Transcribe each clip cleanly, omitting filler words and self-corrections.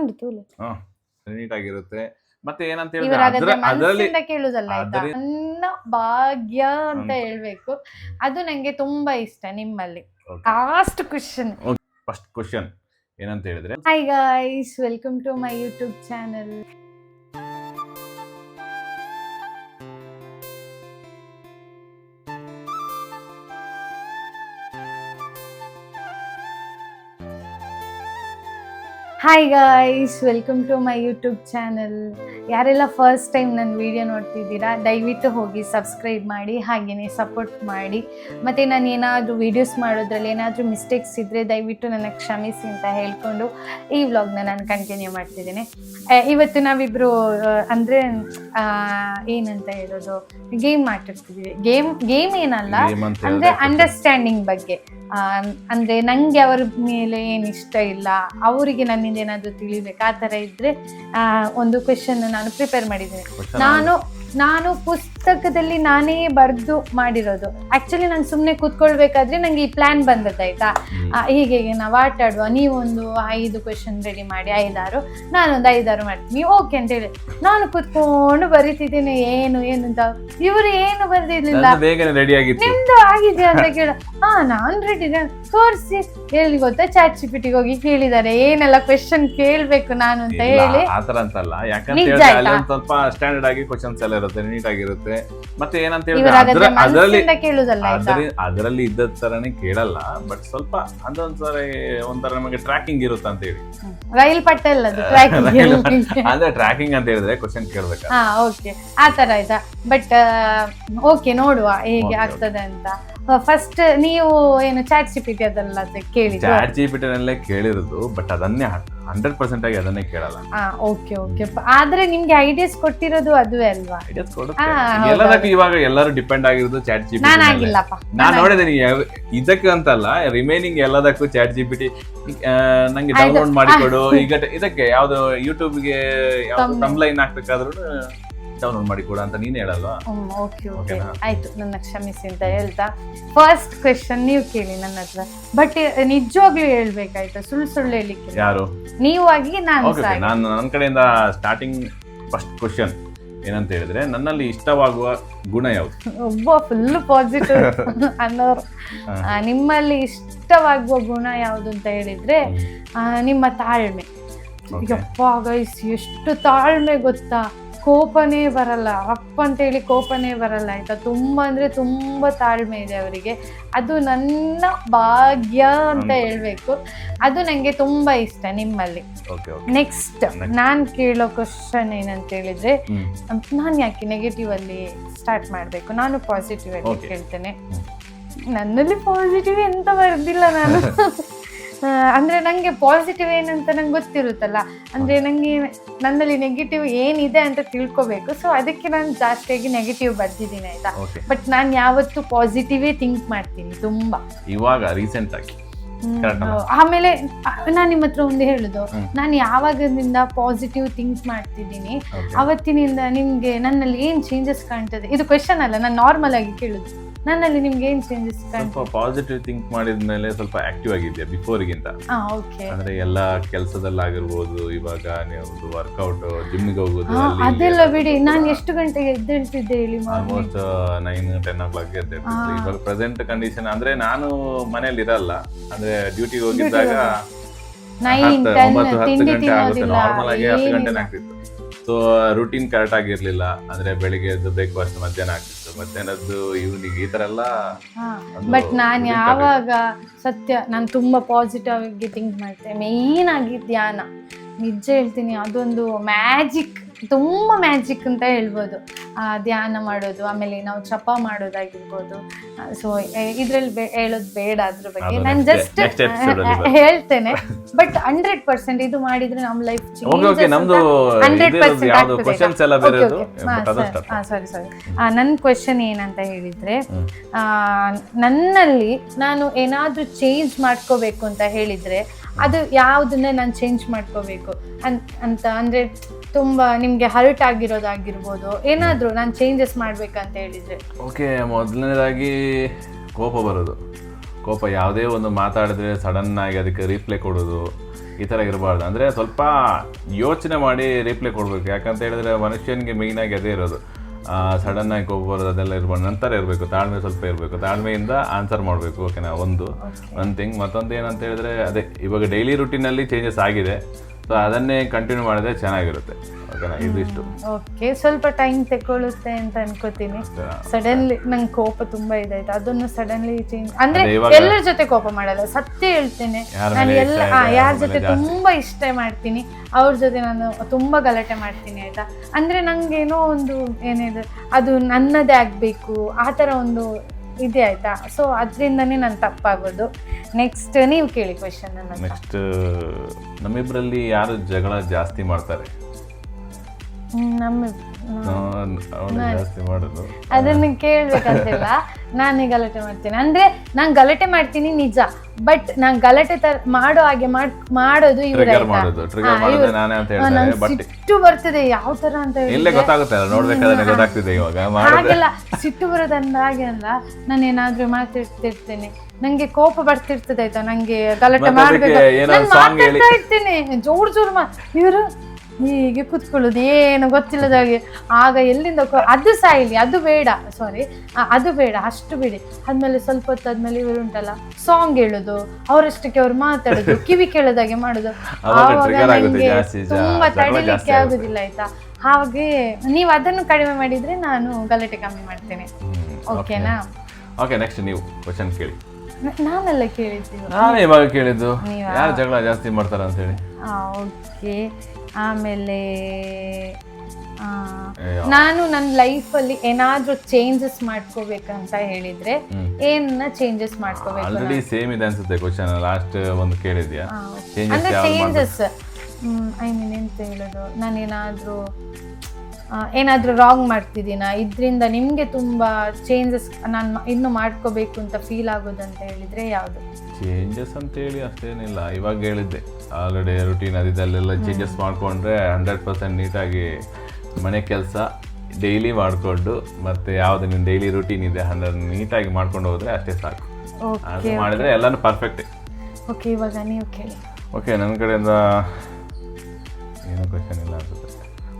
ನಂದು ತೂಲೆ ನೀಟಾಗಿರುತ್ತೆ. ಮತ್ತೆ ಏನಂತ ಇವ್ರ ಹೇಳಿದ್ರೆ ಅದರಲ್ಲಿ ಮನಸ್ಸಿಂದ ಕೇಳುದಲ್ಲ ಆಯ್ತಾ, ನನ್ನ ಭಾಗ್ಯ ಅಂತ ಹೇಳ್ಬೇಕು. ಅದು ನಂಗೆ ತುಂಬಾ ಇಷ್ಟ ನಿಮ್ಮಲ್ಲಿ. Last question. ಫಸ್ಟ್ ಕ್ವೆಶ್ಚನ್ ಏನಂತ ಹೇಳಿದ್ರೆ, hi guys, welcome to my YouTube channel. Hi guys, welcome to my YouTube channel. ಯಾರೆಲ್ಲ ಫಸ್ಟ್ ಟೈಮ್ ನನ್ನ ವಿಡಿಯೋ ನೋಡ್ತಿದ್ದೀರಾ ದಯವಿಟ್ಟು ಹೋಗಿ ಸಬ್ಸ್ಕ್ರೈಬ್ ಮಾಡಿ, ಹಾಗೆಯೇ ಸಪೋರ್ಟ್ ಮಾಡಿ. ಮತ್ತು ನಾನು ಏನಾದರೂ ವೀಡಿಯೋಸ್ ಮಾಡೋದ್ರಲ್ಲಿ ಏನಾದರೂ ಮಿಸ್ಟೇಕ್ಸ್ ಇದ್ದರೆ ದಯವಿಟ್ಟು ನನಗೆ ಕ್ಷಮಿಸಿ ಅಂತ ಹೇಳ್ಕೊಂಡು ಈ ವ್ಲಾಗ್ನ ನಾನು ಕಂಟಿನ್ಯೂ ಮಾಡ್ತಿದ್ದೀನಿ. ಇವತ್ತು ನಾವಿಬ್ಬರು ಅಂದರೆ ಏನಂತ ಹೇಳೋದು, ಗೇಮ್ ಮಾಡ್ತಿರ್ತಿದ್ದೀವಿ. ಗೇಮ್ ಏನಲ್ಲ, ಅಂದರೆ ಅಂಡರ್ಸ್ಟ್ಯಾಂಡಿಂಗ್ ಬಗ್ಗೆ. ಅಂದರೆ ನನಗೆ ಅವರ ಮೇಲೆ ಏನು ಇಷ್ಟ ಇಲ್ಲ, ಅವರಿಗೆ ನನ್ನಿಂದ ಏನಾದರೂ ತಿಳಿಬೇಕು, ಆ ಥರ ಇದ್ದರೆ ಒಂದು ಕ್ವೆಶನ್ ನಾನು ಪ್ರಿಪೇರ್ ಮಾಡಿದ್ದೀನಿ. ನಾನು ಪುಸ್ತಕದಲ್ಲಿ ನಾನೇ ಬರೆದು ಮಾಡಿರೋದು. ಆ್ಯಕ್ಚುಲಿ ನಾನು ಸುಮ್ಮನೆ ಕೂತ್ಕೊಳ್ಬೇಕಾದ್ರೆ ನನಗೆ ಈ ಪ್ಲ್ಯಾನ್ ಬಂದದ್ದಾಯ್ತಾ, ಹೀಗೆ ನಾವು ಆಟ ಆಡುವ, ನೀವೊಂದು 5 ಕ್ವೆಶನ್ ರೆಡಿ ಮಾಡಿ, 5-6, ನಾನೊಂದು 5-6 ಮಾಡ್ತೀನಿ, ಓಕೆ ಅಂತೇಳಿ ನಾನು ಕೂತ್ಕೊಂಡು ಬರೀತಿದ್ದೀನಿ. ಏನು ಅಂತ ಇವರು ಏನು ಬರ್ದಿರ್ಲಿಲ್ಲ, ನಿಮ್ದು ಆಗಿದೆ ಅಂತ ಕೇಳ, ನಾನು ರೆಡಿ ತೋರಿಸಿ ಹೇಳಿ ಗೊತ್ತಾ, ಚಾಟ್ ಜಿಪಿಟಿಗೆ ಹೋಗಿ ಕೇಳಿದ್ದಾರೆ ಏನೆಲ್ಲ ಕ್ವೆಶನ್ ಕೇಳ್ಬೇಕು ನಾನು ಅಂತ ಹೇಳಿ. ಆತರ ಅಂತಲ್ಲ, ಯಾಕಂದ್ರೆ ಸ್ವಲ್ಪ ಸ್ಟ್ಯಾಂಡರ್ಡ್ ಆಗಿ ಕ್ವೆಶನ್ಸ್ ಎಲ್ಲ ಇರುತ್ತೆ, ನೀಟ್ ಆಗಿರುತ್ತೆ. ಮತ್ತೆ ಏನಂತ ಹೇಳಿದ್ರೆ ಅದರಲ್ಲಿ ಇದ್ದ ತರನೇ ಕೇಳಲ್ಲ, ಬಟ್ ಸ್ವಲ್ಪ ಅದೊಂದ್ಸರಿ ಒಂಥರ ನಮಗೆ ಟ್ರ್ಯಾಕಿಂಗ್ ಇರುತ್ತೆ ಅಂತ ಹೇಳಿ. ರೈಲ್ ಪಟ್ಟೆಲ್ಲ ಅಂದ್ರೆ ಟ್ರ್ಯಾಕಿಂಗ್ ಅಂತ ಹೇಳಿದ್ರೆ ಕ್ವೆಶನ್ ಕೇಳ್ಬೇಕು. ಓಕೆ, ಆ ತರ ಆಯ್ತಾ. ಬಟ್ ಓಕೆ, ನೋಡುವ ಹೇಗೆ ಆಗ್ತದೆ ಅಂತ. ಫಸ್ಟ್ ನೀವು ಏನು ಚಾಟ್ ಜಿಪಿಟಿ ಅದೆಲ್ಲ ಕೇಳಿ? ಚಾಟ್ ಜಿಪಿಟಿನಲ್ಲೇ ಕೇಳಿರೋದು, ಬಟ್ ಅದನ್ನೇ 100% ಆಗಿ ಅದನ್ನೇ ಕೇಳಲ್ಲ. ಓಕೆ. ಆದ್ರೆ ನಿಮ್ಗೆ ಐಡಿಯಾಸ್ ಕೊಟ್ಟಿರೋದು ಅದುವೇ ಅಲ್ವಾ? ಐಡಿಯಾಸ್ ಕೊಡುತ್ತೆ ಎಲ್ಲದಕ್ಕೂ. ಇವಾಗ ಎಲ್ಲರೂ ಡಿಪೆಂಡ್ ಆಗಿರೋದು ಚಾಟ್ ಜಿಪಿಟಿ. ನಾನು ನೋಡಿದ್ದೀನಿ ಇದಕ್ಕೆ ಅಂತಲ್ಲ, ರಿಮೈನಿಂಗ್ ಎಲ್ಲದಕ್ಕೂ ಚಾಟ್ ಜಿಪಿಟಿ ನಂಗೆ ಡೌನ್ಲೋಡ್ ಮಾಡಿಕೊಡು. ಈಗ ಇದಕ್ಕೆ ಯಾವ್ದು ಯೂಟ್ಯೂಬ್ಗೆ ಯಾವ್ದು ಥಂಬ್ಲೈನ್ ಹಾಕ್ಬೇಕಾದ್ರೂ ಡೌನ್ಲೋಡ್ ಮಾಡಿ ಕೊಡು ಅಂತ ನೀನ್ ಹೇಳಲ್ವಾ? ಓಕೆ, ಆಯ್ತು, ನನ್ನ ಕ್ಷಮಿಸಿ ಅಂತ ಹೇಳ್ತಾ ಫಸ್ಟ್ ಕ್ವೆಶನ್ ನೀವು ಕೇಳಿ ನನ್ನ ಹತ್ರ. ಬಟ್ ನಿಜವಾಗ್ಲೂ ಹೇಳ್ಬೇಕಾಯ್ತಾ, ಸುಳ್ಳು ಹೇಳಿಕ್ಕೆ? ಯಾರು? ನೀವು ಆಗಿ ನಾನು ನನ್ನ ಕಡೆಯಿಂದ ಸ್ಟಾರ್ಟಿಂಗ್ ಫಸ್ಟ್ ಕ್ವೆಶನ್ ಏನಂತ ಹೇಳಿದ್ರೆ, ನನ್ನಲ್ಲಿ ಇಷ್ಟವಾಗುವ ಗುಣ ಯಾವುದು? ಒಬ್ಬ ಫುಲ್ ಪಾಸಿಟಿವ್ ಅನ್ನೋರು. ನಿಮ್ಮಲ್ಲಿ ಇಷ್ಟವಾಗುವ ಗುಣ ಯಾವುದು ಅಂತ ಹೇಳಿದ್ರೆ ನಿಮ್ಮ ತಾಳ್ಮೆ. ಯಪ್ಪ ಗೈಸ್, ಎಷ್ಟು ತಾಳ್ಮೆ ಗೊತ್ತಾ, ಕೋಪನೇ ಬರಲ್ಲ, ಅಪ್ಪ ಅಂತೇಳಿ ಕೋಪನೇ ಬರಲ್ಲ ಆಯ್ತಾ. ತುಂಬಾ ಅಂದ್ರೆ ತುಂಬಾ ತಾಳ್ಮೆ ಇದೆ ಅವರಿಗೆ. ಅದು ನನ್ನ ಭಾಗ್ಯ ಅಂತ ಹೇಳ್ಬೇಕು. ಅದು ನಂಗೆ ತುಂಬಾ ಇಷ್ಟ ನಿಮ್ಮಲ್ಲಿ. ನೆಕ್ಸ್ಟ್ ನಾನ್ ಕೇಳೋ ಕ್ವಶನ್ ಏನಂತ ಹೇಳಿದ್ರೆ, ನಾನು ಯಾಕೆ ನೆಗೆಟಿವ್ ಅಲ್ಲಿ ಸ್ಟಾರ್ಟ್ ಮಾಡ್ಬೇಕು, ನಾನು ಪಾಸಿಟಿವ್ ಅಲ್ಲಿ ಕೇಳ್ತೇನೆ. ನನ್ನಲ್ಲಿ ಪಾಸಿಟಿವ್ ಎಂತ ಬರ್ದಿಲ್ಲ ನಾನು. ಅಂದರೆ ನನಗೆ ಪಾಸಿಟಿವ್ ಏನಂತ ನಂಗೆ ಗೊತ್ತಿರುತ್ತಲ್ಲ, ಅಂದರೆ ನನಗೆ ನನ್ನಲ್ಲಿ ನೆಗೆಟಿವ್ ಏನಿದೆ ಅಂತ ತಿಳ್ಕೊಬೇಕು. ಸೊ ಅದಕ್ಕೆ ನಾನು ಜಾಸ್ತಿಯಾಗಿ ನೆಗೆಟಿವ್ ಬರ್ದಿದ್ದೀನಿ ಆಯ್ತಾ. ಬಟ್ ನಾನು ಯಾವತ್ತೂ ಪಾಸಿಟಿವೇ ಥಿಂಕ್ ಮಾಡ್ತೀನಿ ತುಂಬ. ಇವಾಗ ರೀಸೆಂಟ್ ಆಗಿ ಆಮೇಲೆ ನಾನು ನಿಮ್ಮ ಹತ್ರ ಒಂದು ಹೇಳುದು, ನಾನು ಯಾವಾಗದಿಂದ ಪಾಸಿಟಿವ್ ಥಿಂಕ್ ಮಾಡ್ತಿದ್ದೀನಿ ಅವತ್ತಿನಿಂದ ನಿಮ್ಗೆ ನನ್ನಲ್ಲಿ ಏನ್ ಚೇಂಜಸ್ ಕಾಣ್ತದೆ? ಇದು ಕ್ವೆಶನ್ ಅಲ್ಲ, ನಾನು ನಾರ್ಮಲ್ ಆಗಿ ಕೇಳುದು. ನನ್ನಲ್ಲಿ ನಿಮ್ಗೆ ಏನ್ ಚೇಂಜಸ್ ಕಾಣ್ತದೆ? ಪಾಸಿಟಿವ್ ಥಿಂಕ್ ಮಾಡಿದ್ಮೇಲೆ ಸ್ವಲ್ಪ ಆಕ್ಟಿವ್ ಆಗಿದ್ಯಾ ಬಿಫೋರ್ಗಿಂತ? ಅಂದ್ರೆ ಎಲ್ಲಾ ಕೆಲಸದಲ್ಲಾಗಿರ್ಬೋದು, ಇವಾಗ ನೀವು ವರ್ಕೌಟ್, ಜಿಮ್ಗೆ ಹೋಗೋದು ಅದೆಲ್ಲ ಬಿಡಿ. ನಾನು ಎಷ್ಟು ಗಂಟೆಗೆ ಎದ್ದೇಳ್ತಿದ್ದೆ ಹೇಳಿ? Almost 9-10 o'clock ಎದ್ದೇಳ್ತಿದ್ದೆ. ಇವಾಗ ಪ್ರೆಸೆಂಟ್ ಕಂಡೀಷನ್ ಅಂದ್ರೆ ನಾನು ಮನೇಲಿ ಇರಲ್ಲ, ಅಂದ್ರೆ ಡ್ಯೂಟಿಗೆ ಹೋಗಿದ್ದಾಗ 9-10 ಗಂಟೆ ಆಗುತ್ತೆ. ನಾರ್ಮಲ್ ಆಗಿ 10 ಗಂಟೆನೇ ಆಗ್ತಿತ್ತು. ಸೊ ರೂಟೀನ್ ಕರೆಕ್ಟ್ ಆಗಿರ್ಲಿಲ್ಲ. ಅಂದ್ರೆ ಬೆಳಿಗ್ಗೆ ಎದ್ದು ಬ್ರೇಕ್ಫಾಸ್ಟ್ ಮಧ್ಯಾಹ್ನ ಆಗ್ತಿತ್ತು, ಮಧ್ಯಾಹ್ನದ್ದು ಈವ್ನಿಂಗ್, ಈ ತರ ಎಲ್ಲ. ಬಟ್ ನಾನು ಯಾವಾಗ ನಾನು ತುಂಬಾ ಪಾಸಿಟಿವ್ ಆಗಿ ಥಿಂಕ್ ಮಾಡ್ತೇನೆ. ಮೇನ್ ಆಗಿ ಧ್ಯಾನ, ನಿಜ ಹೇಳ್ತೀನಿ, ಅದೊಂದು ಮ್ಯಾಜಿಕ್, ತುಂಬ ಮ್ಯಾಜಿಕ್ ಅಂತ ಹೇಳ್ಬೋದು. ಧ್ಯಾನ ಮಾಡೋದು, ಆಮೇಲೆ ನಾವು ಜಪ ಮಾಡೋದಾಗಿರ್ಬೋದು. ಸೊ ಇದ್ರಲ್ಲಿ ಹೇಳೋದು ಬೇಡ ಅದ್ರ ಬಗ್ಗೆ, ನಾನು ಜಸ್ಟ್ ಹೇಳ್ತೇನೆ. ಬಟ್ 100% ಇದು ಮಾಡಿದ್ರೆ ನಮ್ಮ ಲೈಫ್ 100% ಸಾರಿ. ನನ್ನ ಕ್ವೆಶನ್ ಏನಂತ ಹೇಳಿದ್ರೆ, ನನ್ನಲ್ಲಿ ನಾನು ಏನಾದ್ರೂ ಚೇಂಜ್ ಮಾಡ್ಕೋಬೇಕು ಅಂತ ಹೇಳಿದ್ರೆ ಅದು ಯಾವುದನ್ನ ನಾನು ಚೇಂಜ್ ಮಾಡ್ಕೋಬೇಕು ಅಂತ ಅಂದ್ರೆ, ತುಂಬಾ ನಿಮ್ಗೆ ಹರ್ಟ್ ಆಗಿರೋದಾಗಿರ್ಬೋದು, ಏನಾದ್ರೂ ನಾನು ಚೇಂಜಸ್ ಮಾಡ್ಬೇಕಂತ ಹೇಳಿದ್ರೆ? ಓಕೆ, ಮೊದಲನೇದಾಗಿ ಕೋಪ ಬರೋದು. ಕೋಪ ಯಾವುದೇ ಒಂದು ಮಾತಾಡಿದ್ರೆ ಸಡನ್ ಆಗಿ ಅದಕ್ಕೆ ರಿಪ್ಲೈ ಕೊಡೋದು, ಈ ಥರ ಇರಬಾರ್ದು. ಅಂದರೆ ಸ್ವಲ್ಪ ಯೋಚನೆ ಮಾಡಿ ರಿಪ್ಲೈ ಕೊಡಬೇಕು. ಯಾಕಂತ ಹೇಳಿದ್ರೆ ಮನುಷ್ಯನಿಗೆ ಮೇಯ್ನಾಗಿ ಅದೇ ಇರೋದು, ಸಡನ್ನಾಗಿ ಕೋಪ ಬರೋದು ಅದೆಲ್ಲ ಇರ್ಬಾರ್ದು. ನಂತರ ಇರಬೇಕು ತಾಳ್ಮೆ, ಸ್ವಲ್ಪ ಇರಬೇಕು, ತಾಳ್ಮೆಯಿಂದ ಆನ್ಸರ್ ಮಾಡಬೇಕು. ಓಕೆನಾ, ಒಂದು ಥಿಂಗ್. ಮತ್ತೊಂದು ಏನಂತ ಹೇಳಿದ್ರೆ ಅದೇ ಇವಾಗ ಡೈಲಿ ರುಟೀನಲ್ಲಿ ಚೇಂಜಸ್ ಆಗಿದೆ, ಸೊ ಅದನ್ನೇ ಕಂಟಿನ್ಯೂ ಮಾಡಿದ್ರೆ ಚೆನ್ನಾಗಿರುತ್ತೆ. ಓಕೆನಾ, ಇದಿಷ್ಟು. ಓಕೆ, ಸ್ವಲ್ಪ ಟೈಮ್ ತಗೊಳ್ಳುತ್ತೆ ಅಂತ ಅನ್ಕೋತೀನಿ. ಸಡನ್ಲಿ ನಂಗೆ ಕೋಪ ತುಂಬಾ ಇದಾಯ್ತು, ಅದನ್ನು ಸಡನ್ಲಿ ಚೇಂಜ್ ಅಂದ್ರೆ ಎಲ್ಲರ ಜೊತೆ ಕೋಪ ಮಾಡಲ್ಲ, ಸತ್ಯ ಹೇಳ್ತೇನೆ. ನಾನು ಯಾರ ಜೊತೆ ತುಂಬಾ ಇಷ್ಟ ಮಾಡ್ತೀನಿ ಅವ್ರ ಜೊತೆ ನಾನು ತುಂಬಾ ಗಲಾಟೆ ಮಾಡ್ತೀನಿ ಆಯ್ತಾ. ಅಂದ್ರೆ ನಂಗೇನೋ ಒಂದು ಏನಿದೆ ಅದು ನನ್ನದೇ ಆಗ್ಬೇಕು ಆ ಥರ ಒಂದು ಇದೆ ಆಯ್ತಾ. ಸೊ ಅದರಿಂದನೇ ನಾನು ತಪ್ಪಾಗೋದು. ನೆಕ್ಸ್ಟ್ ನೀವು ಕೇಳಿ ಕ್ವೆಶನ್. ನೆಕ್ಸ್ಟ್, ನಮ್ಮಿಬ್ಬರಲ್ಲಿ ಯಾರು ಜಗಳ ಜಾಸ್ತಿ ಮಾಡ್ತಾರೆ? ಜಾಸ್ತಿ ಮಾಡೋದು ಅದನ್ನು ಕೇಳ್ಬೇಕಂತಿಲ್ಲ. ನಾನೇ ಗಲಾಟೆ ಮಾಡ್ತೀನಿ ಅಂದ್ರೆ ನಾನು ಗಲಾಟೆ ಮಾಡ್ತೀನಿ ನಿಜ, ಬಟ್ ನಾನು ಗಲಾಟೆ ಮಾಡೋ ಹಾಗೆ ಮಾಡೋದು ಇವ್ರೆ. ಸಿಟ್ಟು ಬರ್ತದೆ ಯಾವ ತರ ಅಂತ ಹಾಗೆಲ್ಲ ಸಿಟ್ಟು ಬರೋದಂದಾಗೆ ಅಲ್ಲ. ನಾನು ಏನಾದ್ರೂ ಮಾತಾಡ್ತಿರ್ತೇನೆ, ನಂಗೆ ಕೋಪ ಬರ್ತಿರ್ತದೆ ಆಯ್ತಾ, ನಂಗೆ ಗಲಾಟೆ ಮಾಡ್ಬೇಕು, ಮಾತಾಡ್ತಾ ಇರ್ತೇನೆ ಜೋರ್ ಇವರು ಹೀಗೆ ಕುತ್ಕೊಳ್ಳೋದು ಏನು ಗೊತ್ತಿಲ್ಲದಾಗೆ. ಆಗ ಎಲ್ಲಿಂದ ಅದು ಸಾಯಿಲಿ, ಅದು ಬೇಡ, ಸಾರಿ ಅದು ಬೇಡ, ಅಷ್ಟು ಬಿಡಿ. ಆದ್ಮೇಲೆ ಸ್ವಲ್ಪ ಹೊತ್ತಾದ್ಮೇಲೆ ಇವರು ಉಂಟಲ್ಲ ಸಾಂಗ್ ಹೇಳೋದು, ಅವರಷ್ಟಕ್ಕೆ ಅವ್ರು ಮಾತಾಡೋದು, ಕಿವಿ ಕೇಳೋದಾಗೆ ಮಾಡೋದು, ಆವಾಗ ನಂಗೆ ತುಂಬಾ ತಡಿಲಿಕ್ಕೆ ಆಗುದಿಲ್ಲ ಆಯ್ತಾ. ಹಾಗೆ ನೀವು ಅದನ್ನು ಕಡಿಮೆ ಮಾಡಿದ್ರೆ ನಾನು ಗಲಾಟೆ ಕಮ್ಮಿ ಮಾಡ್ತೇನೆ. ಓಕೆನಾ? ಓಕೆ, ನೆಕ್ಸ್ಟ್ ನೀವು ಕ್ವೆಶ್ಚನ್ ಕೇಳಿ. ನಾನೆಲ್ಲ ಕೇಳಿದ್ದೀವಿ, ನಾನೇ ಇವಾಗ ಕೇಳಿದ್ದು ಯಾರು ಜಗಳ ಜಾಸ್ತಿ ಮಾಡ್ತಾರ ಅಂತ ಹೇಳಿ. ಓಕೆ, ಆಮೇಲೆ ನಾನು ನನ್ನ ಲೈಫಲ್ಲಿ ಏನಾದ್ರೂ ಚೇಂಜಸ್ ಮಾಡ್ಕೋಬೇಕಂತ ಹೇಳಿದ್ರೆ ಏನ ಚೇಂಜಸ್ ಮಾಡ್ಕೋಬೇಕು? ಆಲ್ರೆಡಿ ಸೇಮ್ ಇದೆ ಅನ್ಸುತ್ತೆ ಕ್ವೆಶ್ಚನ್, ಲಾಸ್ಟ್ ಒಂದು ಕೇಳಿದ್ಯಾ? ಅಂದ್ರೆ ಚೇಂಜಸ್ ಐ ಮೀನ್ ಎಂತ ಹೇಳೋದು, ನಾನೇನಾದ್ರೂ ರಾಂಗ್ ಮಾಡ್ತಿದ್ದೀನ, ಇದರಿಂದ ನಿಮಗೆ ತುಂಬ ಚೇಂಜಸ್ ನಾನು ಇನ್ನೂ ಮಾಡ್ಕೋಬೇಕು ಅಂತ ಫೀಲ್ ಆಗೋದಂತ ಹೇಳಿದರೆ ಯಾವುದು? ಚೇಂಜಸ್ ಅಂತೇಳಿ ಅಷ್ಟೇನಿಲ್ಲ, ಇವಾಗ ಹೇಳಿದ್ದೆ ಆಲ್ರೆಡಿ ರುಟೀನ್ ಅದೆಲ್ಲ ಚೇಂಜಸ್ ಮಾಡಿಕೊಂಡ್ರೆ 100% ನೀಟಾಗಿ ಮನೆ ಕೆಲಸ ಡೈಲಿ ಮಾಡಿಕೊಂಡು ಮತ್ತು ಯಾವುದು ನಿಮ್ಮ ಡೈಲಿ ರುಟೀನ್ ಇದೆ 100 ನೀಟಾಗಿ ಮಾಡ್ಕೊಂಡು ಹೋದರೆ ಅಷ್ಟೇ ಸಾಕು. ಅದು ಮಾಡಿದರೆ ಎಲ್ಲನೂ ಪರ್ಫೆಕ್ಟ್. ಓಕೆ, ಇವಾಗ ನೀವು ಕೇಳಿ. ಓಕೆ, ನನ್ನ ಕಡೆಯಿಂದ ಏನೋ ಕ್ವೆಶ್ಚನ್ ಇಲ್ಲ ಅನ್ಸುತ್ತೆ.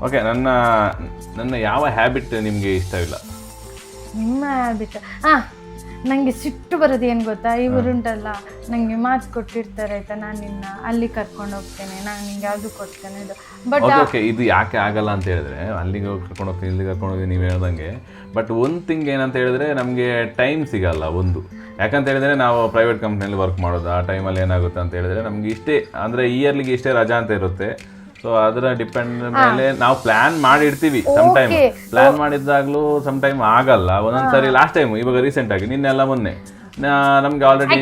ಓಕೆ, ನನ್ನ ಯಾವ ಹ್ಯಾಬಿಟ್ ನಿಮಗೆ ಇಷ್ಟವಿಲ್ಲ? ನಿಮ್ಮ ಹ್ಯಾಬಿಟ್? ನನಗೆ ಸಿಟ್ಟು ಬರೋದು ಏನು ಗೊತ್ತಾ, ಇವರುಂಟಲ್ಲ ನನಗೆ ಮಾತು ಕೊಟ್ಟಿರ್ತಾರೆ ಆಯ್ತಾ, ನಾನು ನಿನ್ನ ಅಲ್ಲಿ ಕರ್ಕೊಂಡು ಹೋಗ್ತೇನೆ, ನಾನು ನಿಂಗೆ ಯಾವುದು ಕೊಡ್ತೇನೆ ಇದು. ಬಟ್ ಓಕೆ, ಇದು ಯಾಕೆ ಆಗಲ್ಲ ಅಂತ ಹೇಳಿದ್ರೆ, ಅಲ್ಲಿಗೆ ಹೋಗಿ ಕರ್ಕೊಂಡು ಹೋಗ್ತೀನಿ, ಇಲ್ಲಿಗೆ ಕರ್ಕೊಂಡು ಹೋಗಿ ನೀವು ಹೇಳ್ದಂಗೆ. ಬಟ್ ಒಂದು ಥಿಂಗ್ ಏನಂತ ಹೇಳಿದ್ರೆ ನಮಗೆ ಟೈಮ್ ಸಿಗಲ್ಲ ಒಂದು. ಯಾಕಂತ ಹೇಳಿದ್ರೆ ನಾವು ಪ್ರೈವೇಟ್ ಕಂಪ್ನಿಯಲ್ಲಿ ವರ್ಕ್ ಮಾಡೋದು, ಆ ಟೈಮಲ್ಲಿ ಏನಾಗುತ್ತೆ ಅಂತ ಹೇಳಿದ್ರೆ ನಮಗೆ ಇಷ್ಟೇ ಅಂದರೆ ಇಯರ್ಲಿಗೆ ಇಷ್ಟೇ ರಜಾ ಅಂತ ಇರುತ್ತೆ. ಸೊ ಅದರ ಡಿಪೆಂಡ್ ಮೇಲೆ ನಾವು ಪ್ಲಾನ್ ಮಾಡಿರ್ತೀವಿ. ಸಮ್ಟೈಮ್ ಪ್ಲಾನ್ ಮಾಡಿದ್ದಾಗ್ಲೂ ಸಮ್ಟೈಮ್ ಆಗಲ್ಲ, ಒಂದೊಂದ್ಸರಿ. ಲಾಸ್ಟ್ ಟೈಮ್ ಇವಾಗ ರೀಸೆಂಟ್ ಆಗಿ ನಿನ್ನೆಲ್ಲ ಮೊನ್ನೆ ನಮ್ಗೆ ಆಲ್ರೆಡಿ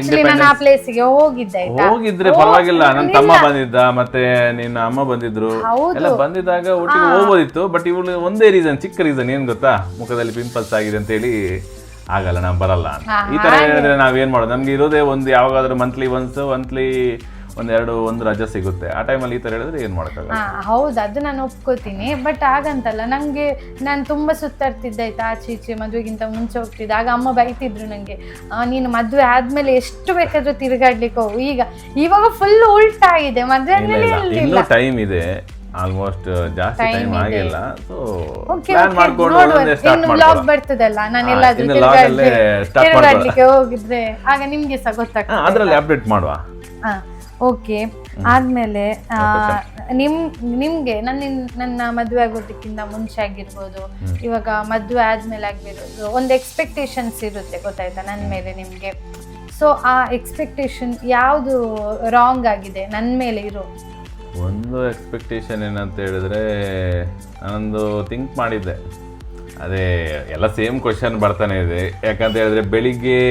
ಹೋಗಿದ್ರೆ ಪರವಾಗಿಲ್ಲ, ನನ್ನ ತಮ್ಮ ಬಂದಿದ್ದ ಮತ್ತೆ ನಿನ್ನ ಅಮ್ಮ ಬಂದಿದ್ರು, ಎಲ್ಲ ಬಂದಿದ್ದಾಗ ಒಟ್ಟಿಗೆ ಹೋಗ್ಬೋದಿತ್ತು. ಬಟ್ ಇವಳು ಒಂದೇ ರೀಸನ್, ಚಿಕ್ಕ ರೀಸನ್ ಏನ್ ಗೊತ್ತಾ, ಮುಖದಲ್ಲಿ ಪಿಂಪಲ್ಸ್ ಆಗಿದೆ ಅಂತ ಹೇಳಿ ಆಗಲ್ಲ, ನಾವು ಬರಲ್ಲ ಅಂತ. ಈ ತರ ಹೇಳಿದ್ರೆ ನಾವೇನ್ ಮಾಡೋದು? ನಮ್ಗೆ ಇರೋದೇ ಒಂದು ಯಾವಾಗಾದ್ರೂ ಮಂತ್ಲಿ ಒಂದು ರಜೆ ಸಿಗುತ್ತೆ, ಆ ಟೈಮಲ್ಲಿ ಈ ಥರ ಹೇಳಿದ್ರೆ ಏನು ಮಾಡೋಕ್ಕಾಗಲ್ಲ. ಹೌದು, ಅದು ನಾನು ಒಪ್ಕೋತೀನಿ. ಬಟ್ ಹಾಗಂತಲ್ಲ, ನನಗೆ ನಾನು ತುಂಬ ಸುತ್ತಾಡ್ತಿದ್ದೆ ಆಯ್ತಾ, ಆಚೆ ಈಚೆ ಮದುವೆಗಿಂತ ಮುಂಚೆ ಹೋಗ್ತಿದ್ದೆ. ಆಗ ಅಮ್ಮ ಬೈತಿದ್ರು ನನಗೆ, ನೀನು ಮದುವೆ ಆದ್ಮೇಲೆ ಎಷ್ಟು ಬೇಕಾದ್ರೂ ತಿರುಗಾಡ್ಲಿಕ್ಕೆ ಹೋಗು. ಇವಾಗ ಫುಲ್ ಉಲ್ಟಾ ಆಗಿದೆ, ಮದುವೆ ಇನ್ನೂ ಟೈಮ್ ಇದೆ, ಆಲ್ಮೋಸ್ಟ್ ಜಾಸ್ತಿ ಟೈಮ್ ಆಗಿಲ್ಲ. ಸೊ ಪ್ಲಾನ್ ಮಾಡ್ಕೊಂಡು ವ್ಲಾಗ್ ಬರ್ತದಲ್ಲ, ನಾನು ಎಲ್ಲಾದ್ರೂ ತಿರುಗಾಡ್ಲಿಕ್ಕೆ ಹೋಗಿದ್ರೆ ಆಗ ನಿಮ್ಗೆ ಸಹ ಗೊತ್ತಾಗ್ತದೆ, ಅದರಲ್ಲಿ ಅಪ್ಡೇಟ್ ಮಾಡುವ. ಓಕೆ, ಆದ್ಮೇಲೆ ನಿಮ್ಗೆ ನನ್ನ ಮದುವೆ ಆಗೋದಕ್ಕಿಂತ ಮುಂಚೆ ಆಗಿರ್ಬೋದು, ಇವಾಗ ಮದುವೆ ಆದ್ಮೇಲೆ ಆಗಿರ್ಬೋದು, ಒಂದು ಎಕ್ಸ್ಪೆಕ್ಟೇಷನ್ಸ್ ಇರುತ್ತೆ ಗೊತ್ತಾಯ್ತಾ ನನ್ನ ಮೇಲೆ ನಿಮ್ಗೆ. ಸೊ ಆ ಎಕ್ಸ್ಪೆಕ್ಟೇಷನ್ ಯಾವುದು ರಾಂಗ್ ಆಗಿದೆ ನನ್ನ ಮೇಲೆ ಇರೋ? ಒಂದು ಎಕ್ಸ್ಪೆಕ್ಟೇಷನ್ ಏನಂತ ಹೇಳಿದ್ರೆ, ನಾನೊಂದು ಥಿಂಕ್ ಮಾಡಿದ್ದೆ, ಅದೇ ಎಲ್ಲ ಸೇಮ್ ಕ್ವೆಶನ್ ಬರ್ತಾನೆ ಇದೆ. ಯಾಕಂತ ಹೇಳಿದ್ರೆ ಬೆಳಿಗ್ಗೆ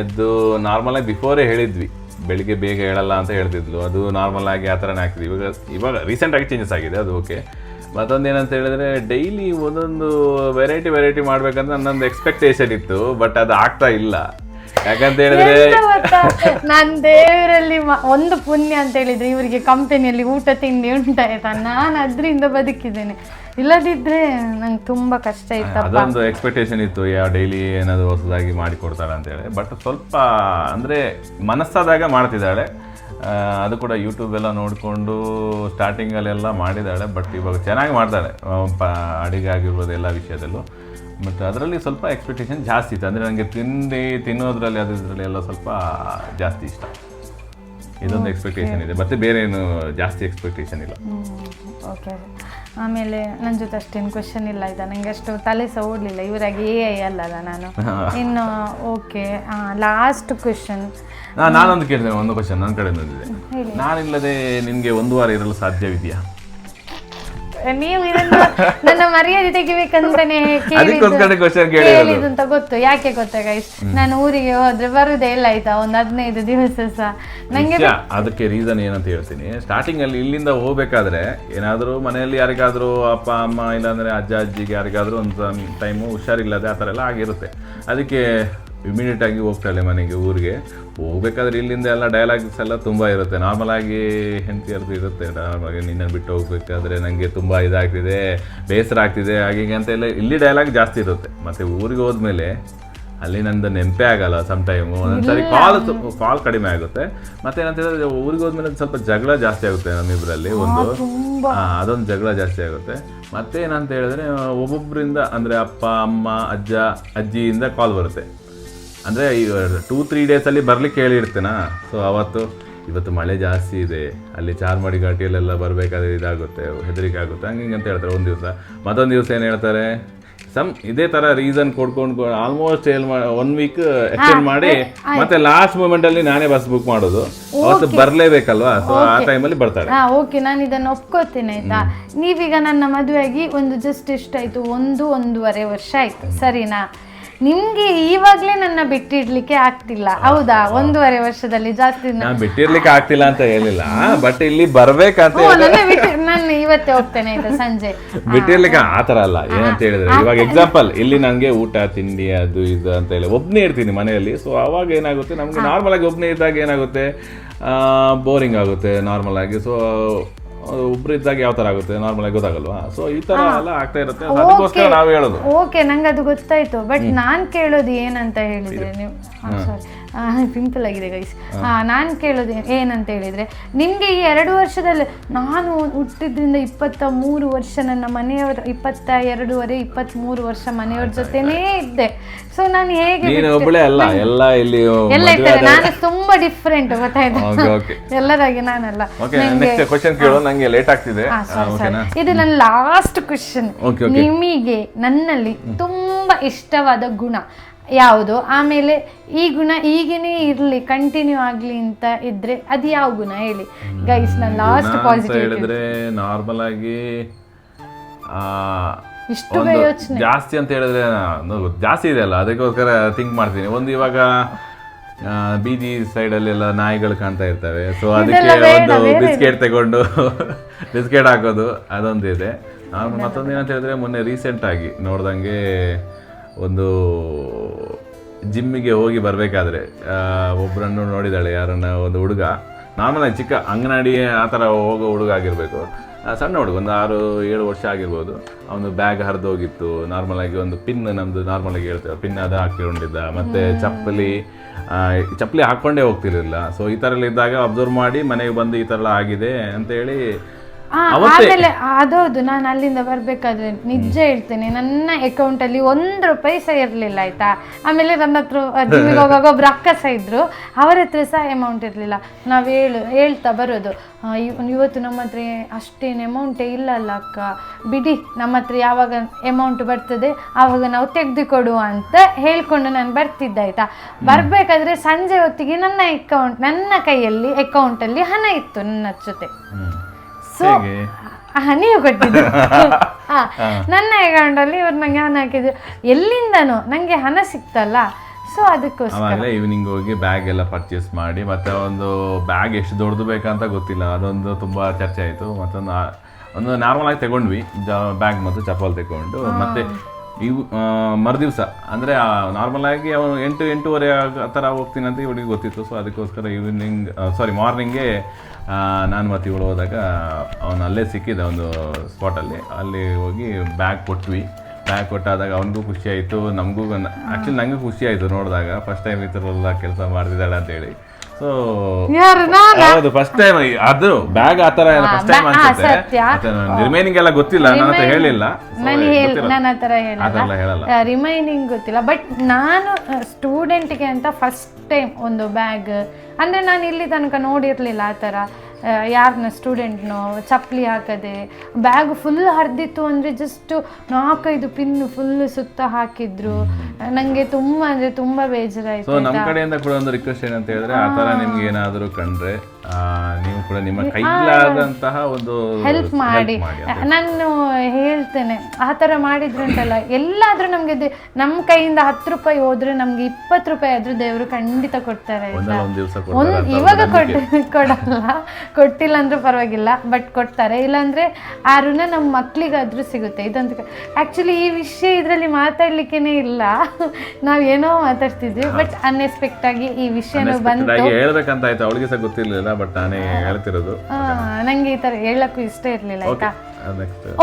ಎದ್ದು ನಾರ್ಮಲಾಗಿ ಬಿಫೋರೇ ಹೇಳಿದ್ವಿ, ಬೆಳಿಗ್ಗೆ ಬೇಗ ಹೇಳಲ್ಲ ಅಂತ ಹೇಳ್ತಿದ್ಲು, ಅದು ನಾರ್ಮಲ್ ಆಗಿ ಆ ಥರನೇ ಆಗ್ತಿದ್ವಿ. ಇವಾಗ ರೀಸೆಂಟಾಗಿ ಚೇಂಜಸ್ ಆಗಿದೆ, ಅದು ಓಕೆ. ಮತ್ತೊಂದು ಏನಂತ ಹೇಳಿದ್ರೆ, ಡೈಲಿ ಒಂದೊಂದು ವೆರೈಟಿ ಮಾಡ್ಬೇಕಂತ ನನ್ನೊಂದು ಎಕ್ಸ್ಪೆಕ್ಟೇಷನ್ ಇತ್ತು, ಬಟ್ ಅದು ಆಗ್ತಾ ಇಲ್ಲ. ಯಾಕಂತ ಹೇಳಿದ್ರೆ ನಾನು ದೇವರಲ್ಲಿ ಒಂದು ಪುಣ್ಯ ಅಂತ ಹೇಳಿದ್ರೆ ಇವರಿಗೆ ಕಂಪನಿಯಲ್ಲಿ ಊಟ ತಿಂಡಿ ಉಂಟಾಯ್ತಾ, ನಾನು ಅದರಿಂದ ಬದುಕಿದ್ದೇನೆ. ಇಲ್ಲದಿದ್ರೆ ನಂಗೆ ತುಂಬಾ ಕಷ್ಟ ಇತ್ತು. ಅದೊಂದು ಎಕ್ಸ್ಪೆಕ್ಟೇಷನ್ ಇತ್ತು, ಯಾವ ಡೈಲಿ ಏನಾದ್ರು ಹೊಸದಾಗಿ ಮಾಡಿ ಕೊಡ್ತಾಳೆ ಅಂತ ಹೇಳಿ. ಬಟ್ ಸ್ವಲ್ಪ ಅಂದ್ರೆ ಮನಸ್ಸಾದಾಗ ಮಾಡ್ತಿದ್ದಾಳೆ, ಅದು ಕೂಡ ಯೂಟ್ಯೂಬ್ ಎಲ್ಲ ನೋಡಿಕೊಂಡು ಸ್ಟಾರ್ಟಿಂಗಲ್ಲೆಲ್ಲ ಮಾಡಿದ್ದಾಳೆ. ಬಟ್ ಇವಾಗ ಚೆನ್ನಾಗಿ ಮಾಡ್ತಾಳೆ ಅಡುಗೆ ಆಗಿರ್ಬೋದು ಎಲ್ಲ ವಿಷಯದಲ್ಲೂ. ಮತ್ತು ಅದರಲ್ಲಿ ಸ್ವಲ್ಪ ಎಕ್ಸ್ಪೆಕ್ಟೇಷನ್ ಜಾಸ್ತಿ ಇತ್ತು. ಅಂದರೆ ನನಗೆ ತಿನ್ನೋದ್ರಲ್ಲಿ ಅದರಲ್ಲಿ ಎಲ್ಲ ಸ್ವಲ್ಪ ಜಾಸ್ತಿ ಇಷ್ಟ. ಇದೊಂದು ಎಕ್ಸ್ಪೆಕ್ಟೇಷನ್ ಇದೆ, ಮತ್ತು ಬೇರೆ ಏನು ಜಾಸ್ತಿ ಎಕ್ಸ್ಪೆಕ್ಟೇಷನ್ ಇಲ್ಲ. ಓಕೆ. ಆಮೇಲೆ ನನ್ನ ಜೊತೆ ಅಷ್ಟೇನು ಕ್ವೆಶನ್ ಇಲ್ಲ ಆಯ್ತಾ, ನನಗೆ ಅಷ್ಟು ತಲೆ ಸಹ ಓಡಲಿಲ್ಲ. ಇವರಾಗಿ ಅಲ್ಲಲ್ಲ ನಾನು. ಇನ್ನು ಓಕೆ, ಲಾಸ್ಟ್ ಕ್ವೆಶನ್ ನಾನೊಂದು ಕೇಳ್ತೇನೆ. ಒಂದು ಕ್ವೆಶನ್ ನನ್ನ ಕಡೆ ಬಂದಿದೆ. ನಾನಿಲ್ಲದೆ ನಿನಗೆ ಒಂದು ವಾರ ಇರಲು ಸಾಧ್ಯವಿದೆಯಾ? ನೀವು ಇದನ್ನು ನನ್ನ ಮರ್ಯಾದೆ ತೆಗಿಬೇಕಂತಾನೆ ಕೇಳಿದ್ದು ಅಂತ ಗೊತ್ತು. ಯಾಕೆ ಗೊತ್ತಾ ಗೈಸ್, ನಾನು ಊರಿಗೆ ಹೋದ್ರೆ ಬರುದೇ ಇಲ್ಲ ಆಯ್ತಾ, ಒಂದು 15 ದಿವಸ ಸಹ. ನಂಗೆ ಅದಕ್ಕೆ ರೀಸನ್ ಏನಂತ ಹೇಳ್ತೀನಿ. ಸ್ಟಾರ್ಟಿಂಗ್ ಅಲ್ಲಿ ಇಲ್ಲಿಂದ ಹೋಗ್ಬೇಕಾದ್ರೆ ಏನಾದರೂ ಮನೆಯಲ್ಲಿ ಯಾರಿಗಾದ್ರೂ ಅಪ್ಪ ಅಮ್ಮ ಇಲ್ಲಾಂದ್ರೆ ಅಜ್ಜ ಅಜ್ಜಿಗೆ ಯಾರಿಗಾದ್ರೂ ಒಂದು ಟೈಮು ಹುಷಾರಿಲ್ಲದೆ ಆ ಥರ ಎಲ್ಲ ಆಗಿರುತ್ತೆ. ಅದಕ್ಕೆ ಇಮಿಡಿಯೇಟ್ ಆಗಿ ಹೋಗ್ತಾಳೆ ಮನೆಗೆ, ಊರಿಗೆ ಹೋಗ್ಬೇಕಾದ್ರೆ. ಇಲ್ಲಿಂದ ಎಲ್ಲ ಡೈಲಾಗ್ಸ್ ಎಲ್ಲ ತುಂಬ ಇರುತ್ತೆ. ನಾರ್ಮಲಾಗಿ ಹೆಂಡತಿಯರ್ದು ಇರುತ್ತೆ. ನಾರ್ಮಲಾಗಿ ನಿನ್ನನ್ನು ಬಿಟ್ಟು ಹೋಗ್ಬೇಕಾದ್ರೆ ನನಗೆ ತುಂಬ ಇದಾಗ್ತಿದೆ, ಬೇಸರ ಆಗ್ತಿದೆ, ಹಾಗೆ ಅಂತ ಎಲ್ಲ ಇಲ್ಲಿ ಡೈಲಾಗ್ ಜಾಸ್ತಿ ಇರುತ್ತೆ. ಮತ್ತು ಊರಿಗೆ ಹೋದ್ಮೇಲೆ ಅಲ್ಲಿ ನಂದು ನೆನಪೇ ಆಗಲ್ಲ ಸಮ್ ಟೈಮು. ಒಂದೊಂದ್ಸರಿ ಕಾಲ್ ಕಡಿಮೆ ಆಗುತ್ತೆ. ಮತ್ತೇನಂತ ಹೇಳಿದ್ರೆ ಊರಿಗೆ ಹೋದ್ಮೇಲೆ ಸ್ವಲ್ಪ ಜಗಳ ಜಾಸ್ತಿ ಆಗುತ್ತೆ ನಮ್ಮಿಬ್ಬರಲ್ಲಿ. ಅದೊಂದು ಜಗಳ ಜಾಸ್ತಿ ಆಗುತ್ತೆ. ಮತ್ತೇನಂತ ಹೇಳಿದ್ರೆ ಒಬ್ಬೊಬ್ಬರಿಂದ ಅಂದರೆ ಅಪ್ಪ ಅಮ್ಮ ಅಜ್ಜ ಅಜ್ಜಿಯಿಂದ ಕಾಲ್ ಬರುತ್ತೆ. ಅಂದರೆ ಈ 2-3 ಡೇಸಲ್ಲಿ ಬರ್ಲಿಕ್ಕೆ ಹೇಳಿರ್ತೇನಾ. ಸೊ ಇವತ್ತು ಮಳೆ ಜಾಸ್ತಿ ಇದೆ, ಅಲ್ಲಿ ಚಾರ್ಮಾಡಿ ಘಾಟಿಯಲ್ಲೆಲ್ಲ ಬರಬೇಕಾದ್ರೆ ಇದಾಗುತ್ತೆ, ಹೆದರಿಕೆ ಆಗುತ್ತೆ, ಹಂಗೆ ಅಂತ ಹೇಳ್ತಾರೆ ಒಂದು ದಿವಸ. ಮತ್ತೊಂದು ದಿವಸ ಏನು ಹೇಳ್ತಾರೆ, ಇದೇ ಥರ ರೀಸನ್ ಕೊಡ್ಕೊಂಡು ಆಲ್ಮೋಸ್ಟ್ 1 ವೀಕ್ ಎಕ್ಸ್ಟೆಂಡ್ ಮಾಡಿ ಮತ್ತೆ ಲಾಸ್ಟ್ ಮೂಮೆಂಟ್ ಅಲ್ಲಿ ನಾನೇ ಬಸ್ ಬುಕ್ ಮಾಡೋದು. ಅವತ್ತು ಬರಲೇಬೇಕಲ್ವಾ, ಸೊ ಆ ಟೈಮಲ್ಲಿ ಬರ್ತಾಳೆ. ಓಕೆ, ನಾನು ಇದನ್ನು ಒಪ್ಕೋತೇನೆ ಆಯ್ತಾ. ನೀವೀಗ ನನ್ನ ಮದುವೆಯಾಗಿ ಒಂದು ಜಸ್ಟ್ ಎಷ್ಟಾಯ್ತು, 1-1.5 ವರ್ಷ ಆಯ್ತು ಸರಿನಾ. ನಿಮ್ಗೆ ಇವಾಗ್ಲೇ ನನ್ನ ಬಿಟ್ಟಿಡ್ಲಿಕ್ಕೆ ಆಗ್ತಿಲ್ಲ ಹೌದಾ? 1.5 ವರ್ಷದಲ್ಲಿ ಜಾಸ್ತಿ ಬಿಟ್ಟಿರ್ಲಿಕ್ಕೆ ಆಗ್ತಿಲ್ಲ ಅಂತ ಹೇಳಿಲ್ಲ, ಬಟ್ ಇಲ್ಲಿ ಬರ್ಬೇಕಂತ ನಾನು ಇವತ್ತೇ ಹೋಗ್ತೇನೆ ಆಯ್ತಾ ಸಂಜೆ. ಬಿಟ್ಟಿರ್ಲಿಕ್ಕೆ ಆತರ ಅಲ್ಲ. ಏನಂತ ಹೇಳಿದ್ರೆ ಇವಾಗ ಎಕ್ಸಾಂಪಲ್ ಇಲ್ಲಿ ನಂಗೆ ಊಟ ತಿಂಡಿ ಅದು ಇದು ಅಂತ ಹೇಳಿ ಒಬ್ನೇ ಇರ್ತೀನಿ ಮನೆಯಲ್ಲಿ. ಸೊ ಅವಾಗ ಏನಾಗುತ್ತೆ, ನಮ್ಗೆ ನಾರ್ಮಲ್ ಆಗಿ ಒಬ್ನೇ ಇದ್ದಾಗ ಏನಾಗುತ್ತೆ, ಬೋರಿಂಗ್ ಆಗುತ್ತೆ ನಾರ್ಮಲ್ ಆಗಿ. ಸೊ ಒಬ್ರು ಇದ್ದಾಗ ಯಾವ ತರ ಆಗುತ್ತೆ ನಾರ್ಮಲ್ ಆಗಿ ಗೊತ್ತಾಗಲ್ವಾ. ಸೊ ಈ ತರ ಎಲ್ಲ ಆಗ್ತಾ ಇರುತ್ತೆ, ಅದಕ್ಕೋಸ್ಕರ ನಾವು ಹೇಳೋದು. ಓಕೆ, ನಂಗೆ ಅದು ಗೊತ್ತಾಯ್ತು. ಬಟ್ ನಾನ್ ಕೇಳೋದು ಏನಂತ ಹೇಳಿದ್ರೆ, ನೀವು ಪಿಂಪಲ್ ಆಗಿದೆ ಗೈಸ್. ನಾನು ಕೇಳೋದು ಏನಂತ ಹೇಳಿದ್ರೆ, ನಿಮ್ಗೆ ಈ 2 ವರ್ಷದಲ್ಲಿ ನಾನು ಹುಟ್ಟಿದ್ರಿಂದ 23 ವರ್ಷ ನನ್ನ ಮನೆಯವರ 22-23 ವರ್ಷ ಮನೆಯವ್ರ ಜೊತೆನೇ ಇದ್ದೆ. ಸೊ ನಾನು ಹೇಗೆ ಎಲ್ಲ ಇರ್ತಾರೆ, ನಾನು ತುಂಬಾ ಡಿಫ್ರೆಂಟ್ ಗೊತ್ತಾಯ್ತು ಎಲ್ಲದಾಗಿ ನಾನಲ್ಲ. ಇದು ನನ್ನ ಲಾಸ್ಟ್ ಕ್ವೆಶ್ಚನ್. ನಿಮಗೆ ನನ್ನಲ್ಲಿ ತುಂಬಾ ಇಷ್ಟವಾದ ಗುಣ ಯಾವುದು? ಆಮೇಲೆ ಈ ಗುಣ ಈಗೇನೆ ಇರ್ಲಿ, ಕಂಟಿನ್ಯೂ ಆಗ್ಲಿ ಅಂತ ಇದ್ರೆ ಅದು ಯಾವ ಗುಣ ಹೇಳಿ ಗೈಸ್. ನನ್ನ ಲಾಸ್ಟ್ ಪಾಸಿಟಿವ್ ಹೇಳಿದ್ರೆ ನಾರ್ಮಲ್ ಆಗಿ ಇಷ್ಟು ಯೋಚನೆ ಜಾಸ್ತಿ ಅಂತ ಹೇಳಿದ್ರೆ ಜಾಸ್ತಿ ಇದೆ ಅಲ್ಲ, ಅದಕ್ಕೋಸ್ಕರ ಥಿಂಕ್ ಮಾಡ್ತೀನಿ. ಒಂದು ಇವಾಗ ಬೀದಿ ಸೈಡಲ್ಲೆಲ್ಲ ನಾಯಿಗಳು ಕಾಣ್ತಾ ಇರ್ತವೆ. ಸೊ ಅದಕ್ಕೆ ಒಂದು ಬಿಸ್ಕೆಟ್ ತಗೊಂಡು ಬಿಸ್ಕೆಟ್ ಹಾಕೋದು ಅದೊಂದು ಇದೆ. ಮತ್ತೊಂದು ಏನಂತ ಹೇಳಿದ್ರೆ, ಮೊನ್ನೆ ರೀಸೆಂಟ್ ಆಗಿ ನೋಡ್ದಂಗೆ ಒಂದು ಜಿಮ್ಮಿಗೆ ಹೋಗಿ ಬರಬೇಕಾದ್ರೆ ಒಬ್ಬರನ್ನು ನೋಡಿದಾಳೆ, ಯಾರನ್ನ, ಒಂದು ಹುಡುಗ ನಾರ್ಮಲ್ ಆಗಿ ಚಿಕ್ಕ ಅಂಗನವಾಡಿ ಆ ಥರ ಹೋಗೋ ಹುಡುಗ ಆಗಿರಬೇಕು, ಸಣ್ಣ ಹುಡುಗ, ಒಂದು 6-7 ವರ್ಷ ಆಗಿರ್ಬೋದು. ಅವನು ಬ್ಯಾಗ್ ಹರಿದು ಹೋಗಿತ್ತು. ನಾರ್ಮಲ್ ಆಗಿ ಒಂದು ಪಿನ್, ನಮ್ಮದು ನಾರ್ಮಲ್ ಆಗಿ ಹೇಳ್ತೇವೆ ಪಿನ್, ಅದು ಹಾಕಿಕೊಂಡಿದ್ದ. ಮತ್ತು ಚಪ್ಪಲಿ ಹಾಕ್ಕೊಂಡೇ ಹೋಗ್ತಿರಲಿಲ್ಲ. ಸೊ ಈ ಥರ ಎಲ್ಲ ಇದ್ದಾಗ ಅಬ್ಸರ್ವ್ ಮಾಡಿ ಮನೆಗೆ ಬಂದು ಈ ಥರ ಎಲ್ಲ ಆಗಿದೆ ಅಂತೇಳಿ. ಆಮೇಲೆ ಅದೌದು, ನಾನು ಅಲ್ಲಿಂದ ಬರ್ಬೇಕಾದ್ರೆ ನಿಜ ಹೇಳ್ತೇನೆ, ನನ್ನ ಅಕೌಂಟ್ ಅಲ್ಲಿ 1 ರೂಪಾಯಿ ಸಹ ಇರ್ಲಿಲ್ಲ ಆಯ್ತಾ. ಆಮೇಲೆ ನನ್ನ ಹತ್ರ ಹೋಗುವಾಗ ಒಬ್ರು ಅಕ್ಕ ಸಹ ಇದ್ರು, ಅವರ ಹತ್ರ ಸಹ ಅಮೌಂಟ್ ಇರ್ಲಿಲ್ಲ. ನಾವು ಹೇಳ್ತಾ ಬರೋದು, ಇವತ್ತು ನಮ್ಮ ಹತ್ರ ಅಷ್ಟೇನು ಅಮೌಂಟೇ ಇಲ್ಲಲ್ಲ ಅಕ್ಕ, ಬಿಡಿ ನಮ್ಮ ಹತ್ರ ಯಾವಾಗ ಅಮೌಂಟ್ ಬರ್ತದೆ ಆವಾಗ ನಾವು ತೆಗೆದುಕೊಡುವ ಅಂತ ಹೇಳ್ಕೊಂಡು ನಾನು ಬರ್ತಿದ್ದೆ ಆಯ್ತಾ. ಬರ್ಬೇಕಾದ್ರೆ ಸಂಜೆ ಹೊತ್ತಿಗೆ ನನ್ನ ಕೈಯಲ್ಲಿ ಅಕೌಂಟಲ್ಲಿ ಹಣ ಇತ್ತು ನನ್ನ ಜೊತೆ. ಸೊ ನೀವು ಕೊಟ್ಟಿದ್ದು ನನ್ನ ಅಕೌಂಟಲ್ಲಿ ಇವ್ರು ನಂಗೆ ಹಣ ಹಾಕಿದ್ರು. ಎಲ್ಲಿಂದನೋ ನಂಗೆ ಹಣ ಸಿಕ್ತಲ್ಲ, ಸೊ ಅದಕ್ಕೋಸ್ಕರ ಈವ್ನಿಂಗ್ ಹೋಗಿ ಬ್ಯಾಗ್ ಎಲ್ಲ ಪರ್ಚೇಸ್ ಮಾಡಿ, ಮತ್ತೆ ಒಂದು ಬ್ಯಾಗ್ ಎಷ್ಟು ದೊಡ್ಡದು ಬೇಕಂತ ಗೊತ್ತಿಲ್ಲ, ಅದೊಂದು ತುಂಬ ಚರ್ಚೆ ಆಯಿತು. ಒಂದು ನಾರ್ಮಲ್ ಆಗಿ ತಗೊಂಡ್ವಿ ಬ್ಯಾಗ್ ಮತ್ತು ಚಪ್ಪಲ್ ತಗೊಂಡು. ಮತ್ತೆ ಇವು ಮರುದಿವಸ ಅಂದರೆ ನಾರ್ಮಲ್ ಆಗಿ ಅವನು 8-8:30 ಆ ಥರ ಹೋಗ್ತೀನಿ ಅಂತ ಇವಳಿಗೆ ಗೊತ್ತಿತ್ತು. ಸೊ ಅದಕ್ಕೋಸ್ಕರ ಮಾರ್ನಿಂಗೇ ನಾನು ಮತ್ತು ಇವಳು ಹೋದಾಗ ಅವನು ಅಲ್ಲೇ ಸಿಕ್ಕಿದ್ದ ಒಂದು ಸ್ಪಾಟಲ್ಲಿ. ಅಲ್ಲಿ ಹೋಗಿ ಬ್ಯಾಗ್ ಕೊಟ್ವಿ. ಬ್ಯಾಗ್ ಕೊಟ್ಟಾದಾಗ ಅವನಿಗೂ ಖುಷಿ ಆಯಿತು, ನಮಗೂ ಆ್ಯಕ್ಚುಲಿ ನನಗೂ ಖುಷಿ ಆಯಿತು ನೋಡಿದಾಗ, ಫಸ್ಟ್ ಟೈಮ್ ಈ ಥರ ಎಲ್ಲ ಕೆಲಸ ಮಾಡ್ತಿದ್ದಾಳೆ ಅಂತೇಳಿ. ಸೊ ಯಾರು ಹೌದು ಫಸ್ಟ್ ಟೈಮ್ ಅದು ಬ್ಯಾಗ್ ಆತರ ಫಸ್ಟ್ ಟೈಮ್ ಅನ್ಸುತ್ತೆ. ರಿಮೈನಿಂಗ್ ಎಲ್ಲ ಗೊತ್ತಿಲ್ಲ, ನನ್ನ ಹತ್ರ ಹೇಳಿಲ್ಲ, ನಾನು ಆ ಥರ ಅದೆಲ್ಲ ಹೇಳಲ್ಲ. ರಿಮೈನಿಂಗ್ ಗೊತ್ತಿಲ್ಲ. ಬಟ್ ನಾನು ಸ್ಟೂಡೆಂಟ್ಗೆ ಅಂತ ಫಸ್ಟ್ ಟೈಮ್ ಒಂದು ಬ್ಯಾಗ್ ಅಂದರೆ ನಾನು ಇಲ್ಲಿ ತನಕ ನೋಡಿರಲಿಲ್ಲ ಆ ಥರ ಯಾರನ್ನ ಸ್ಟೂಡೆಂಟ್ನೋ ಚಪ್ಪಲಿ ಹಾಕದೆ ಬ್ಯಾಗ್ ಫುಲ್ ಹರಿದಿತ್ತು ಅಂದರೆ ಜಸ್ಟ್ 4-5 ಪಿನ್ ಫುಲ್ ಸುತ್ತ ಹಾಕಿದ್ರು. ನನಗೆ ತುಂಬ ಅಂದರೆ ತುಂಬ ಬೇಜಾರಾಯಿತು. ಸೊ ನಮ್ಮ ಕಡೆಯಿಂದ ಕೂಡ ಒಂದು ರಿಕ್ವೆಸ್ಟ್ ಏನಂತ ಹೇಳಿದ್ರೆ ಆ ಥರ ನಿಮ್ಗೆ ಏನಾದರೂ ಕಂಡ್ರೆ ನೀವು ಕೂಡ ನಿಮ್ಮ ಕೈಲಾದಂತಹ ಒಂದು ಹೆಲ್ಪ್ ಮಾಡಿ. ನಾನು ಹೇಳ್ತೇನೆ ಆ ಥರ ಮಾಡಿದ್ರು ಅಂತಲ್ಲ, ಎಲ್ಲಾದರೂ ನಮಗೆ ನಮ್ಮ ಕೈಯಿಂದ 10 ರೂಪಾಯಿ ಹೋದ್ರೆ ನಮ್ಗೆ 20 ರೂಪಾಯಿ ಆದರೂ ದೇವರು ಖಂಡಿತ ಕೊಡ್ತಾರೆ. ಇವಾಗ ಕೊಡಲ್ಲ, ಕೊಟ್ಟಿಲ್ಲ ಅಂದ್ರೂ ಪರವಾಗಿಲ್ಲ, ಬಟ್ ಕೊಡ್ತಾರೆ. ಇಲ್ಲಾಂದ್ರೆ ಆ ಋಣ ನಮ್ಮ ಮಕ್ಳಿಗಾದ್ರೂ ಸಿಗುತ್ತೆ. ಇದಂತ ಆ್ಯಕ್ಚುಲಿ ಈ ವಿಷಯ ಇದರಲ್ಲಿ ಮಾತಾಡ್ಲಿಕ್ಕೇನೆ ಇಲ್ಲ, ನಾವು ಏನೋ ಮಾತಾಡ್ತಿದ್ವಿ, ಬಟ್ ಅನ್ಎಕ್ಸ್ಪೆಕ್ಟ್ ಆಗಿ ಈ ವಿಷಯನೂ ಬಂತು. ಹೇಳ್ಬೇಕಂತ ಆಯ್ತು, ಅವಳಿಗೆ ಸಹ ಗೊತ್ತಿರಲಿಲ್ಲ, ಬಟ್ ನಾನೇ ಹೇಳ್ತಿರೋದು. ನಂಗೆ ಈ ತರ ಹೇಳಕ್ಕೂ ಇಷ್ಟ ಇರ್ಲಿಲ್ಲ. ಆಯ್ತಾ,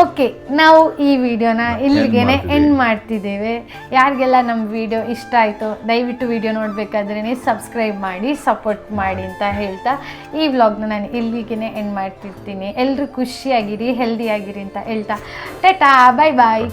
ಓಕೆ, ನಾವು ಈ ವಿಡಿಯೋನ ಇಲ್ಲಿಗೆನೆ ಎಂಡ್ ಮಾಡ್ತಿದ್ದೇವೆ. ಯಾರಿಗೆಲ್ಲ ನಮ್ಮ ವಿಡಿಯೋ ಇಷ್ಟ ಆಯಿತು ದಯವಿಟ್ಟು ವಿಡಿಯೋ ನೋಡಬೇಕಾದ್ರೆ ಸಬ್ಸ್ಕ್ರೈಬ್ ಮಾಡಿ, ಸಪೋರ್ಟ್ ಮಾಡಿ ಅಂತ ಹೇಳ್ತಾ ಈ ವ್ಲಾಗ್ನ ನಾನು ಇಲ್ಲಿಗೆನೆ ಎಂಡ್ ಮಾಡ್ತಿರ್ತೀನಿ. ಎಲ್ಲರೂ ಖುಷಿಯಾಗಿರಿ, ಹೆಲ್ದಿಯಾಗಿರಿ ಅಂತ ಹೇಳ್ತಾ ಟಾಟಾ, ಬಾಯ್ ಬಾಯ್.